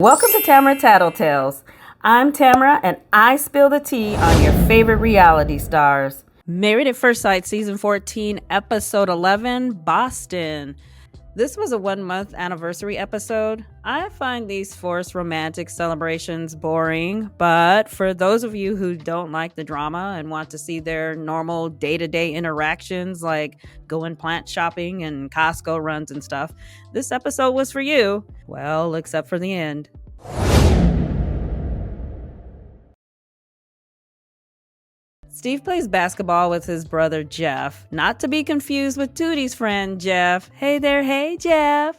Welcome to Tamara Tattletales. I'm Tamara, and I spill the tea on your favorite reality stars. Married at First Sight, Season 14, Episode 11, Boston. This was a 1-month anniversary episode. I find these forced romantic celebrations boring, but for those of you who don't like the drama and want to see their normal day-to-day interactions like going plant shopping and Costco runs and stuff, this episode was for you. Well, except for the end. Steve plays basketball with his brother Jeff, not to be confused with Tootie's friend Jeff. Hey there, hey Jeff.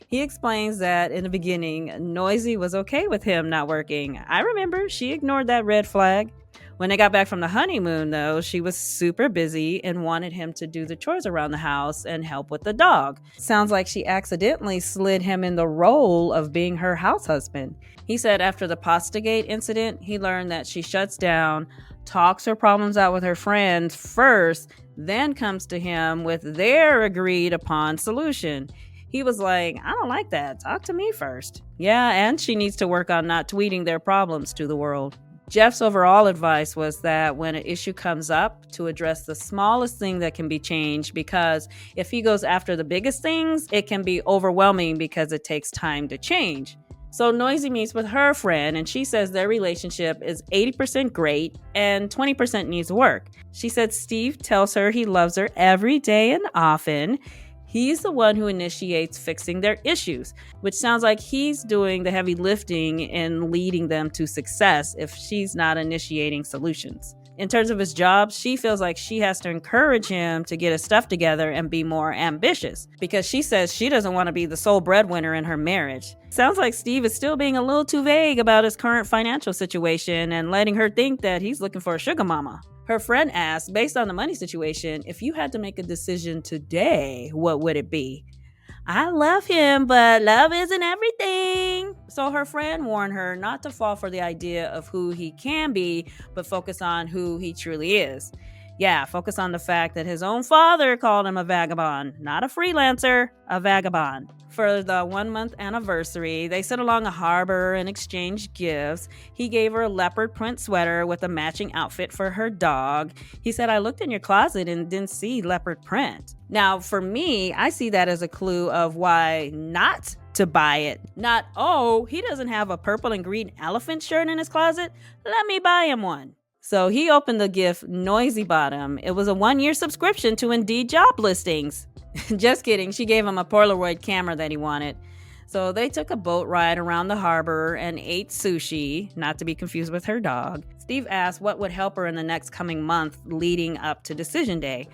He explains that in the beginning, Noisy was okay with him not working. I remember she ignored that red flag. When they got back from the honeymoon, though, she was super busy and wanted him to do the chores around the house and help with the dog. Sounds like she accidentally slid him in the role of being her house husband. He said after the Pastagate incident, he learned that she shuts down, talks her problems out with her friends first, then comes to him with their agreed upon solution. He was like, I don't like that. Talk to me first. Yeah, and she needs to work on not tweeting their problems to the world. Jeff's overall advice was that when an issue comes up, to address the smallest thing that can be changed, because if he goes after the biggest things, it can be overwhelming because it takes time to change. So Noisy meets with her friend, and she says their relationship is 80% great and 20% needs work. She said Steve tells her he loves her every day and often. He's the one who initiates fixing their issues, which sounds like he's doing the heavy lifting and leading them to success if she's not initiating solutions. In terms of his job, she feels like she has to encourage him to get his stuff together and be more ambitious, because she says she doesn't want to be the sole breadwinner in her marriage. Sounds like Steve is still being a little too vague about his current financial situation and letting her think that he's looking for a sugar mama. Her friend asked, based on the money situation, if you had to make a decision today, what would it be? I love him, but love isn't everything. So her friend warned her not to fall for the idea of who he can be, but focus on who he truly is. Yeah, focus on the fact that his own father called him a vagabond, not a freelancer, a vagabond. For the 1-month anniversary, they sit along a harbor and exchange gifts. He gave her a leopard print sweater with a matching outfit for her dog. He said, I looked in your closet and didn't see leopard print. Now, for me, I see that as a clue of why not to buy it. Not, oh, he doesn't have a purple and green elephant shirt in his closet. Let me buy him one. So he opened the gift Noisy bought him. It was a 1-year subscription to Indeed job listings. Just kidding. She gave him a Polaroid camera that he wanted. So they took a boat ride around the harbor and ate sushi, not to be confused with her dog. Steve asked what would help her in the next coming month leading up to decision day.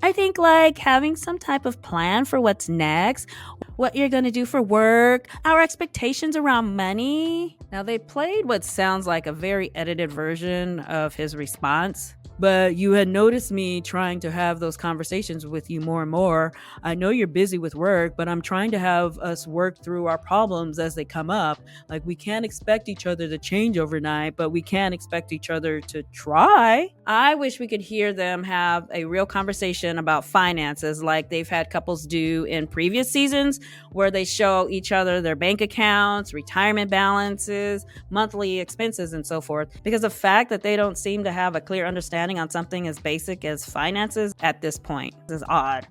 I think like having some type of plan for what's next, what you're going to do for work, our expectations around money. Now they played what sounds like a very edited version of his response. But you had noticed me trying to have those conversations with you more and more. I know you're busy with work, but I'm trying to have us work through our problems as they come up. Like, we can't expect each other to change overnight, but we can expect each other to try. I wish we could hear them have a real conversation about finances like they've had couples do in previous seasons, where they show each other their bank accounts, retirement balances, monthly expenses, and so forth. Because the fact that they don't seem to have a clear understanding on something as basic as finances at this point is odd.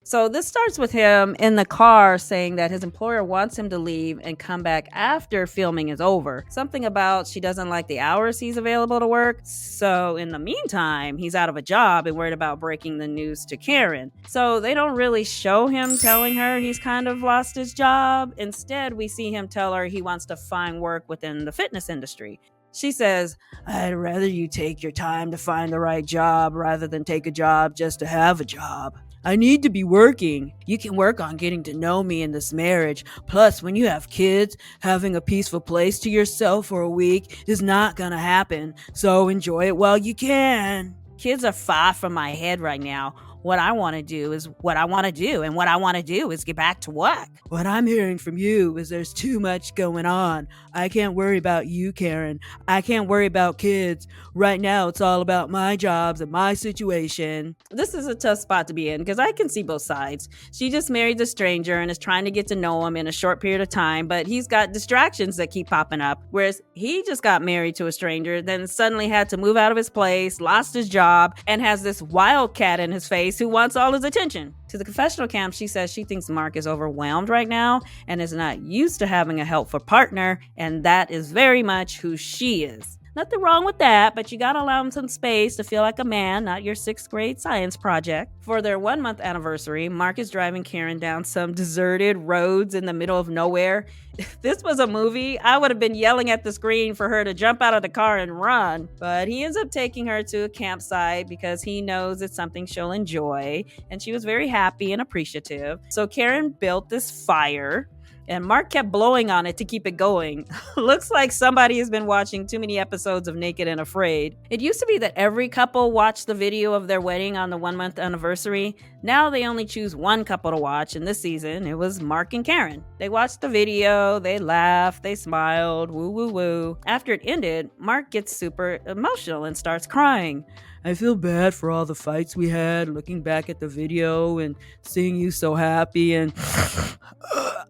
So this starts with him in the car saying that his employer wants him to leave and come back after filming is over. Something about she doesn't like the hours he's available to work. So in the meantime, he's out of a job and worried about breaking the news to Karen. So they don't really show him telling her he's kind of lost his job. Instead, we see him tell her he wants to find work within the fitness industry. She says, I'd rather you take your time to find the right job rather than take a job just to have a job. I need to be working. You can work on getting to know me in this marriage. Plus, when you have kids, having a peaceful place to yourself for a week is not gonna happen. So enjoy it while you can. Kids are far from my head right now. What I want to do is what I want to do, and what I want to do is get back to work. What I'm hearing from you is there's too much going on. I can't worry about you, Karen. I can't worry about kids. Right now, it's all about my jobs and my situation. This is a tough spot to be in because I can see both sides. She just married the stranger and is trying to get to know him in a short period of time, but he's got distractions that keep popping up. Whereas he just got married to a stranger, then suddenly had to move out of his place, lost his job, and has this wildcat in his face who wants all his attention. To the confessional cam, she says she thinks Mark is overwhelmed right now and is not used to having a helpful partner, and that is very much who she is. Nothing wrong with that, but you gotta allow him some space to feel like a man, not your 6th grade science project. For their 1-month anniversary, Mark is driving Karen down some deserted roads in the middle of nowhere. If this was a movie, I would have been yelling at the screen for her to jump out of the car and run. But he ends up taking her to a campsite because he knows it's something she'll enjoy, and she was very happy and appreciative. So Karen built this fire, and Mark kept blowing on it to keep it going. Looks like somebody has been watching too many episodes of Naked and Afraid. It used to be that every couple watched the video of their wedding on the 1-month anniversary. Now they only choose one couple to watch, and this season it was Mark and Karen. They watched the video, they laughed, they smiled, woo woo woo. After it ended, Mark gets super emotional and starts crying. I feel bad for all the fights we had, looking back at the video and seeing you so happy, and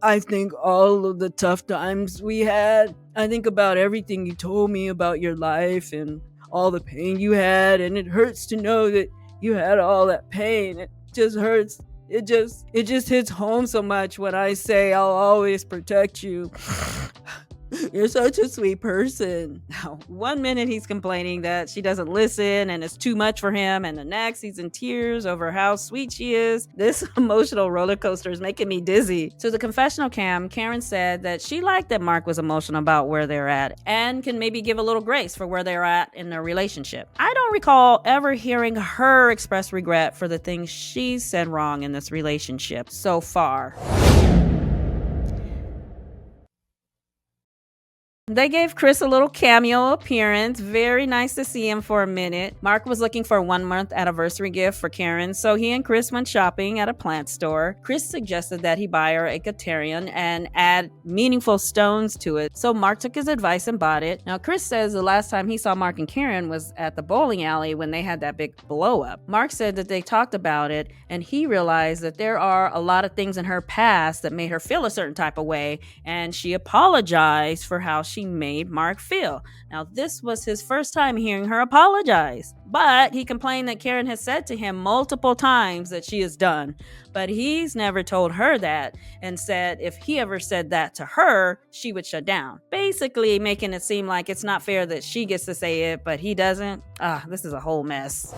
I think all of the tough times we had. I think about everything you told me about your life and all the pain you had, and it hurts to know that you had all that pain. It just hurts. It just hits home so much when I say I'll always protect you. You're such a sweet person. Now, 1 minute he's complaining that she doesn't listen and it's too much for him, and the next he's in tears over how sweet she is. This emotional roller coaster is making me dizzy. To the confessional cam, Karen said that she liked that Mark was emotional about where they're at and can maybe give a little grace for where they're at in their relationship. I don't recall ever hearing her express regret for the things she's said wrong in this relationship so far. They gave Chris a little cameo appearance. Very nice to see him for a minute. Mark was looking for a 1-month anniversary gift for Karen, so he and Chris went shopping at a plant store. Chris suggested that he buy her a Katerian and add meaningful stones to it, so Mark took his advice and bought it. Now, Chris says the last time he saw Mark and Karen was at the bowling alley when they had that big blow up. Mark said that they talked about it, and he realized that there are a lot of things in her past that made her feel a certain type of way, and she apologized for how she made Mark feel. Now, this was his first time hearing her apologize, but he complained that Karen has said to him multiple times that she is done, but he's never told her that, and said if he ever said that to her, she would shut down, basically making it seem like it's not fair that she gets to say it, but he doesn't. This is a whole mess.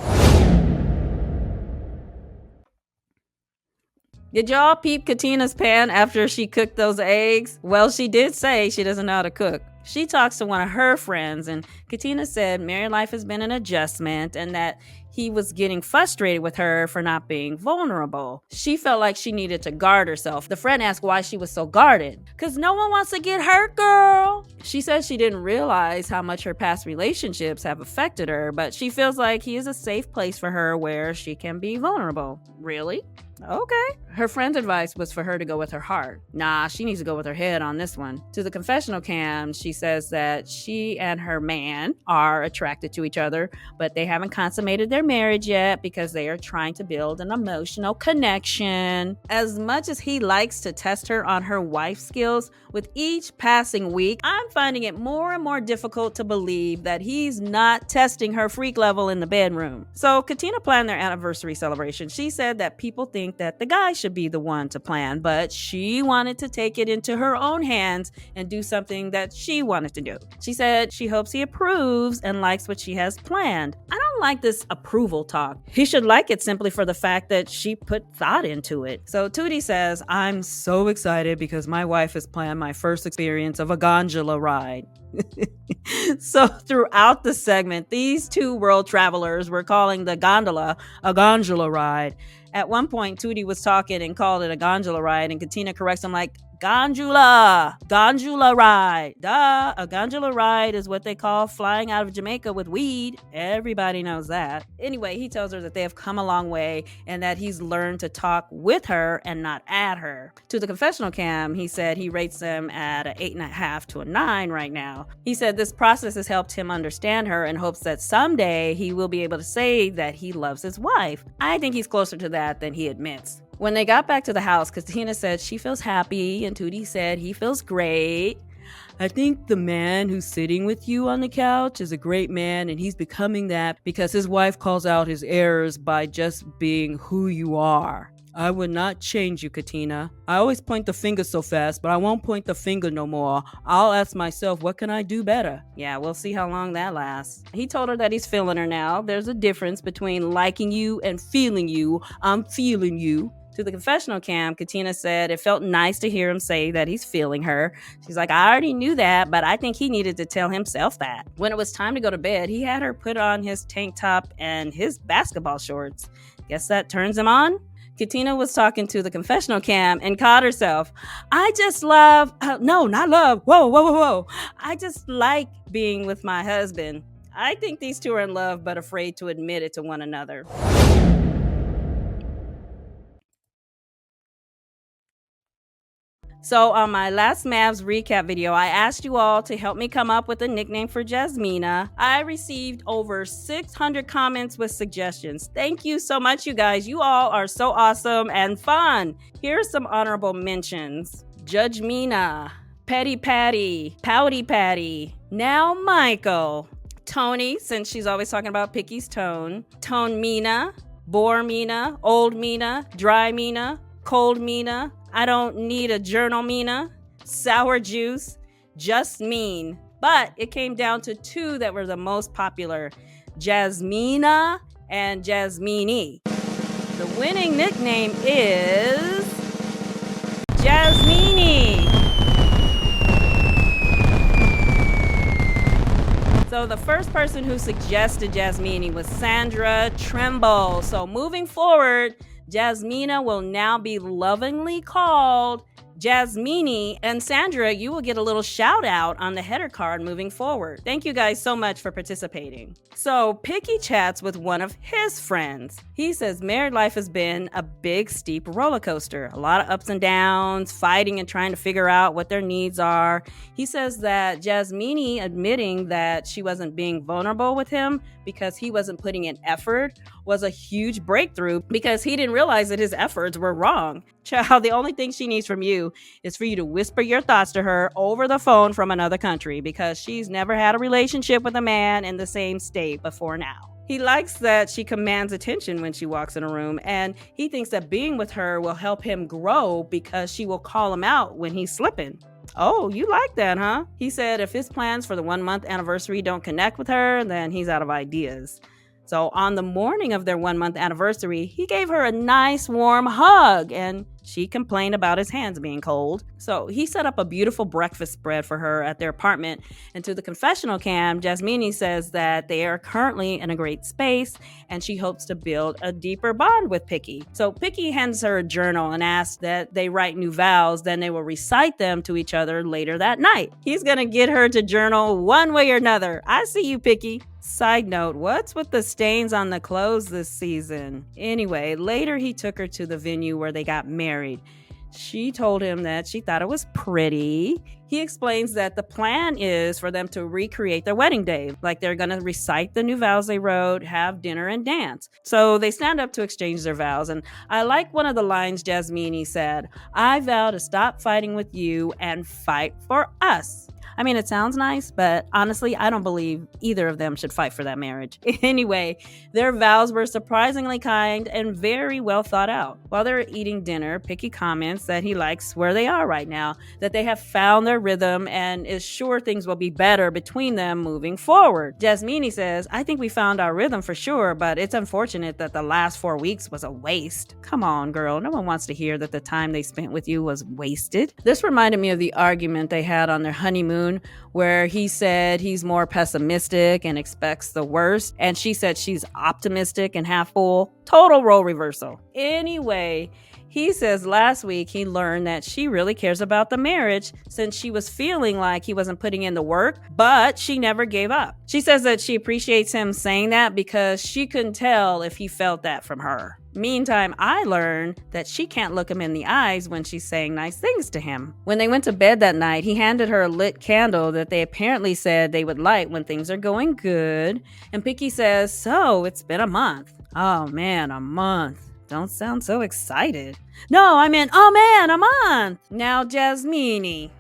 Did y'all peep Katina's pan after she cooked those eggs? Well, she did say she doesn't know how to cook. She talks to one of her friends, and Katina said married life has been an adjustment and that he was getting frustrated with her for not being vulnerable. She felt like she needed to guard herself. The friend asked why she was so guarded. "'Cause no one wants to get hurt, girl." She says she didn't realize how much her past relationships have affected her, but she feels like he is a safe place for her where she can be vulnerable. Really? Okay. Her friend's advice was for her to go with her heart. Nah, she needs to go with her head on this one. To the confessional cam, she says that she and her man are attracted to each other, but they haven't consummated their marriage yet because they are trying to build an emotional connection. As much as he likes to test her on her wife skills, with each passing week, I'm finding it more and more difficult to believe that he's not testing her freak level in the bedroom. So Katina planned their anniversary celebration. She said that people think that the guy should be the one to plan, but she wanted to take it into her own hands and do something that she wanted to do. She said she hopes he approves and likes what she has planned. I don't like this approval talk. He should like it simply for the fact that she put thought into it. So Tootie says, "I'm so excited because my wife has planned my first experience of a gondola ride." So throughout the segment, these two world travelers were calling the gondola a gondola ride. At one point, Tootie was talking and called it a gondola ride, and Katina corrects him like, Gondola ride. Duh, a gondola ride is what they call flying out of Jamaica with weed. Everybody knows that. Anyway, he tells her that they have come a long way and that he's learned to talk with her and not at her. To the confessional cam, he said he rates them at an 8.5 to a 9 right now. He said this process has helped him understand her and hopes that someday he will be able to say that he loves his wife. I think he's closer to that than he admits. When they got back to the house, Katina said she feels happy and Tootie said he feels great. I think the man who's sitting with you on the couch is a great man, and he's becoming that because his wife calls out his errors by just being who you are. I would not change you, Katina. I always point the finger so fast, but I won't point the finger no more. I'll ask myself, what can I do better? Yeah, we'll see how long that lasts. He told her that he's feeling her now. There's a difference between liking you and feeling you. I'm feeling you. To the confessional cam, Katina said it felt nice to hear him say that he's feeling her. She's like, I already knew that, but I think he needed to tell himself that. When it was time to go to bed, he had her put on his tank top and his basketball shorts. Guess that turns him on? Katina was talking to the confessional cam and caught herself. I just love, no, not love. Whoa. I just like being with my husband. I think these two are in love, but afraid to admit it to one another. So on my last MAFS recap video, I asked you all to help me come up with a nickname for Jasmina. I received over 600 comments with suggestions. Thank you so much, you guys. You all are so awesome and fun. Here's some honorable mentions. Judge Mina, Petty Patty, Pouty Patty, Now Michael, Tony, since she's always talking about Picky's tone, Tone Mina, Bore Mina, Old Mina, Dry Mina, Cold Mina, I don't need a journal Mina, Sour Juice, Just Mean. But it came down to two that were the most popular, Jasmina and Jasmini. The winning nickname is Jasmini. So the first person who suggested Jasmini was Sandra Tremble. So moving forward, Jasmina will now be lovingly called Jasmini, and Sandra, you will get a little shout out on the header card moving forward. Thank you guys so much for participating. So Picky chats with one of his friends. He says married life has been a big steep roller coaster, a lot of ups and downs, fighting and trying to figure out what their needs are. He says that Jasmini admitting that she wasn't being vulnerable with him because he wasn't putting in effort was a huge breakthrough because he didn't realize that his efforts were wrong. Child, the only thing she needs from you is for you to whisper your thoughts to her over the phone from another country because she's never had a relationship with a man in the same state before now. He likes that she commands attention when she walks in a room, and he thinks that being with her will help him grow because she will call him out when he's slipping. Oh, you like that, huh? He said if his plans for the 1-month anniversary don't connect with her, then he's out of ideas. So on the morning of their 1-month anniversary, he gave her a nice warm hug and she complained about his hands being cold. So he set up a beautiful breakfast spread for her at their apartment. And to the confessional cam, Jasmini says that they are currently in a great space and she hopes to build a deeper bond with Picky. So Picky hands her a journal and asks that they write new vows, then they will recite them to each other later that night. He's gonna get her to journal one way or another. I see you, Picky. Side note, what's with the stains on the clothes this season? Anyway, later he took her to the venue where they got married. She told him that she thought it was pretty. He explains that the plan is for them to recreate their wedding day. Like they're going to recite the new vows they wrote, have dinner, and dance. So they stand up to exchange their vows. And I like one of the lines Jasmini said, I vow to stop fighting with you and fight for us. I mean, it sounds nice, but honestly, I don't believe either of them should fight for that marriage. Anyway, their vows were surprisingly kind and very well thought out. While they're eating dinner, Picky comments that he likes where they are right now, that they have found their rhythm and is sure things will be better between them moving forward. Jasmini says, I think we found our rhythm for sure, but it's unfortunate that the last 4 weeks was a waste. Come on, girl. No one wants to hear that the time they spent with you was wasted. This reminded me of the argument they had on their honeymoon, where he said he's more pessimistic and expects the worst, and she said she's optimistic and half full. Total role reversal. Anyway, He says last week he learned that she really cares about the marriage since she was feeling like he wasn't putting in the work, but she never gave up. She says that she appreciates him saying that because she couldn't tell if he felt that from her. Meantime, I learned that she can't look him in the eyes when she's saying nice things to him. When they went to bed that night, he handed her a lit candle that they apparently said they would light when things are going good. And Picky says, "So, it's been a month." "Oh man, a month. Don't sound so excited." "No, I meant, oh man, a month." Now, Jasmine.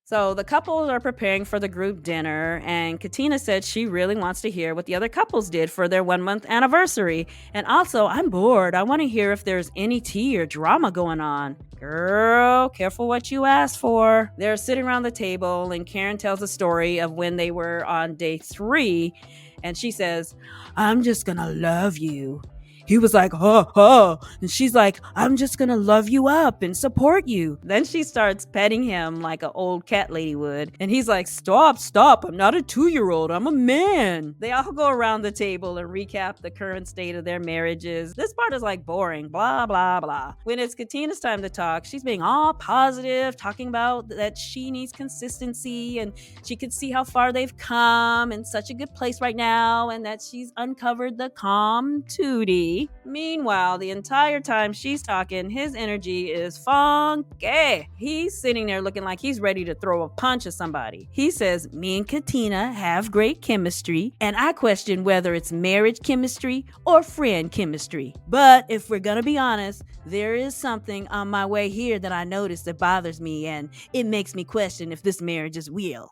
So the couples are preparing for the group dinner, and Katina said she really wants to hear what the other couples did for their 1-month anniversary. And also, I'm bored. I want to hear if there's any tea or drama going on. Girl, careful what you ask for. They're sitting around the table, and Karen tells a story of when they were on day 3, and she says, "I'm just gonna love you." He was like, "Huh." And she's like, "I'm just gonna love you up and support you." Then she starts petting him like an old cat lady would. And he's like, Stop. I'm not a 2-year-old. I'm a man." They all go around the table and recap the current state of their marriages. This part is like boring, blah, blah, blah. When it's Katina's time to talk, she's being all positive, talking about that she needs consistency and she can see how far they've come in such a good place right now and that she's uncovered the calm Tootie. Meanwhile, the entire time she's talking, his energy is funky. He's sitting there looking like he's ready to throw a punch at somebody. He says, "Me and Katina have great chemistry, and I question whether it's marriage chemistry or friend chemistry. But if we're gonna be honest, there is something on my way here that I notice that bothers me, and it makes me question if this marriage is real."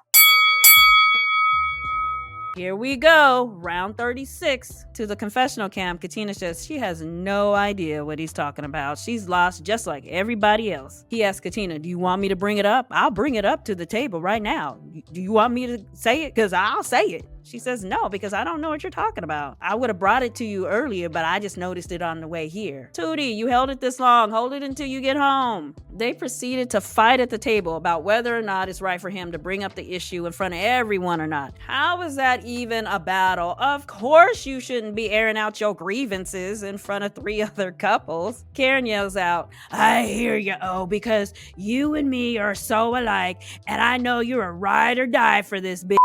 Here we go, round 36. To the confessional cam, Katina says she has no idea what he's talking about. She's lost just like everybody else. He asks Katina, "Do you want me to bring it up? I'll bring it up to the table right now. Do you want me to say it? Because I'll say it." She says, "No, because I don't know what you're talking about. I would have brought it to you earlier, but I just noticed it on the way here." "Tootie, you held it this long. Hold it until you get home." They proceeded to fight at the table about whether or not it's right for him to bring up the issue in front of everyone or not. How is that even a battle? Of course you shouldn't be airing out your grievances in front of 3 other couples. Karen yells out, "I hear you, because you and me are so alike, and I know you're a ride or die for this bitch.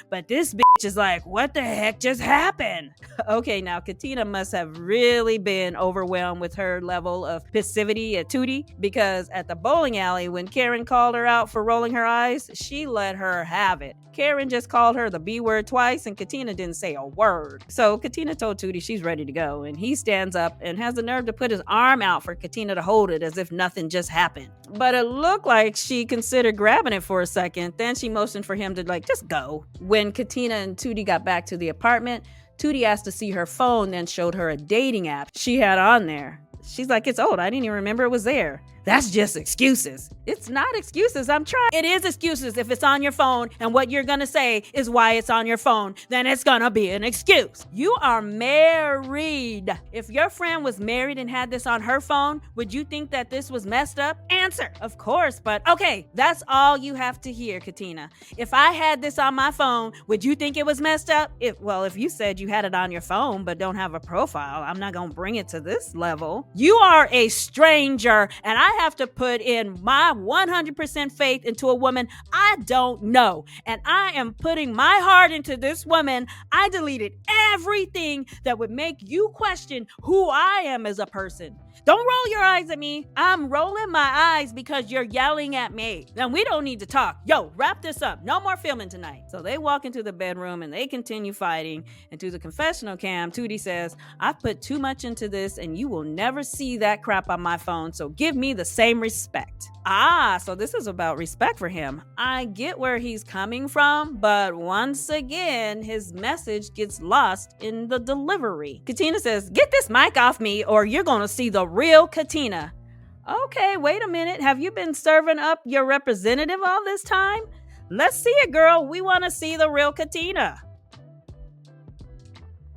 But this bitch is like, what the heck just happened?" Okay, now Katina must have really been overwhelmed with her level of passivity at Tootie, because at the bowling alley, when Karen called her out for rolling her eyes, she let her have it. Karen just called her the B word twice, and Katina didn't say a word. So Katina told Tootie she's ready to go, and he stands up and has the nerve to put his arm out for Katina to hold it as if nothing just happened. But it looked like she considered grabbing it for a second. Then she motioned for him to just go. When Katina and Tootie got back to the apartment, Tootie asked to see her phone, then showed her a dating app she had on there. She's like, "It's old. I didn't even remember it was there." "That's just excuses." "It's not excuses. I'm trying." "It is excuses. If it's on your phone and what you're gonna say is why it's on your phone, then it's gonna be an excuse. You are married. If your friend was married and had this on her phone, would you think that this was messed up? Answer." "Of course, but okay, that's all you have to hear, Katina. If I had this on my phone, would you think it was messed up? If you said you had it on your phone but don't have a profile, I'm not gonna bring it to this level. You are a stranger, and I have to put in my 100% faith into a woman I don't know. And I am putting my heart into this woman. I deleted everything that would make you question who I am as a person. Don't roll your eyes at me. I'm rolling my eyes because you're yelling at me. And we don't need to talk. Yo, wrap this up. No more filming tonight." So they walk into the bedroom and they continue fighting. And to the confessional cam, Tootie says, "I've put too much into this and you will never see that crap on my phone. So give me the same respect." So this is about respect for him. I get where he's coming from, but once again, his message gets lost in the delivery. Katina says, "Get this mic off me or you're gonna see the real Katina." Okay, wait a minute. Have you been serving up your representative all this time? Let's see it, girl. We want to see the real Katina.